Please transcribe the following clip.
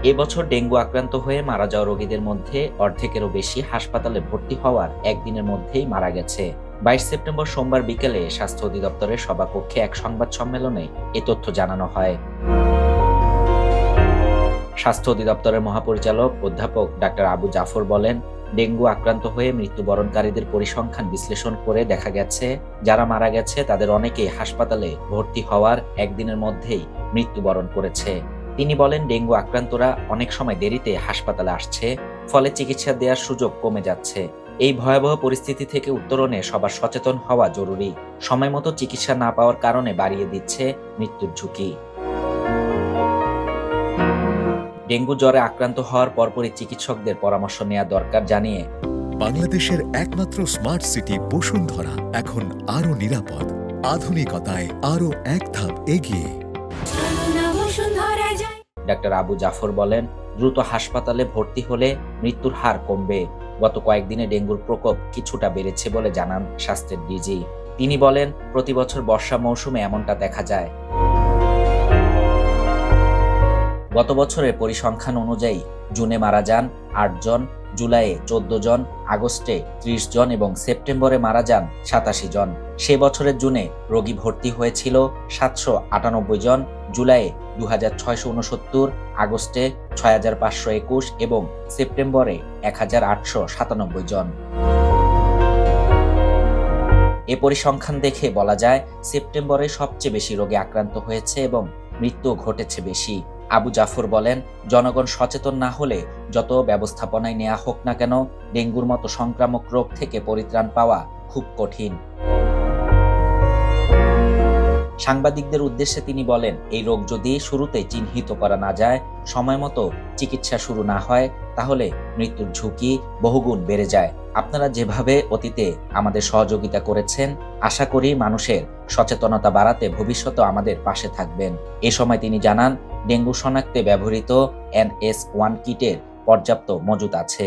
এবছর ডেঙ্গু আক্রান্ত হয়ে মারা যাওয়া রোগীদের মধ্যে অর্ধেকেরও বেশি হাসপাতালে ভর্তি হওয়ার একদিনের মধ্যেই মারা গেছে। 22 সেপ্টেম্বর সোমবার বিকেলে স্বাস্থ্য অধিদপ্তরের সভাকক্ষে এক সংবাদ সম্মেলনে এ তথ্য জানানো হয়। স্বাস্থ্য অধিদপ্তরের মহাপরিচালক অধ্যাপক ডাক্তার আবু জাফর বলেন, ডেঙ্গু আক্রান্ত হয়ে মৃত্যুবরণকারীদের পরিসংখ্যান বিশ্লেষণ করে দেখা গেছে, যারা মারা গেছে তাদের অনেকেই হাসপাতালে ভর্তি হওয়ার একদিনের মধ্যেই মৃত্যুবরণ করেছে। তিনি বলেন, ডেঙ্গু আক্রান্তরা অনেক সময় দেরিতে হাসপাতালে আসছে, ফলে চিকিৎসা দেওয়ার সুযোগ কমে যাচ্ছে। এই ভয়াবহ পরিস্থিতি থেকে উত্তরণে সবার সচেতন হওয়া জরুরি। সময়মতো চিকিৎসা না পাওয়ার কারণে বাড়িয়ে দিচ্ছে মৃত্যুর ঝুঁকি। ডেঙ্গু জ্বরে আক্রান্ত হওয়ার পরপরই চিকিৎসকদের পরামর্শ নেওয়া দরকার জানিয়ে বাংলাদেশের একমাত্র স্মার্ট সিটি বসুন্ধরা এখন আরো নিরাপদ, আধুনিকতায় আরো এক ধাপ এগিয়ে। ডাক্তার আবু জাফর বলেন, দ্রুত হাসপাতালে ভর্তি হলে মৃত্যুর হার কমবে। গত কয়েকদিনে ডেঙ্গুর প্রকোপ কিছুটা বেড়েছে বলে জানান স্বাস্থ্যের ডিজি। তিনি বলেন, প্রতি বছর বর্ষা মৌসুমে এমনটা দেখা যায়। গত বছরের পরিসংখ্যান অনুযায়ী জুনে মারা যান 8 জন, জুলাইয়ে 14 জন, আগস্টে 30 জন এবং সেপ্টেম্বরে মারা যান 87 জন। সে বছরের জুনে রোগী ভর্তি হয়েছিল 798 জন, জুলাইয়ে 2669, আগস্টে 6521 এবং সেপ্টেম্বরে 1897 জন। এ পরিসংখ্যান দেখে বলা যায়, সেপ্টেম্বরে সবচেয়ে বেশি রোগে আক্রান্ত হয়েছে এবং মৃত্যু ঘটেছে বেশি। আবু জাফর বলেন, জনগণ সচেতন না হলে যত ব্যবস্থাপনায় নেওয়া হোক না কেন, ডেঙ্গুর মতো সংক্রামক রোগ থেকে পরিত্রাণ পাওয়া খুব কঠিন। সাংবাদিকদের উদ্দেশ্যে তিনি বলেন, এই রোগ যদি শুরুতেই চিহ্নিত করা না যায়, সময়মতো চিকিৎসা শুরু না হয়, তাহলে মৃত্যুর ঝুঁকি বহুগুণ বেড়ে যায়। আপনারা যেভাবে অতীতে আমাদের সহযোগিতা করেছেন, আশা করি মানুষের সচেতনতা বাড়াতে ভবিষ্যতে আমাদের পাশে থাকবেন। এ সময় তিনি জানান, ডেঙ্গু শনাক্তে ব্যবহৃত NS1 কিটের পর্যাপ্ত মজুদ আছে।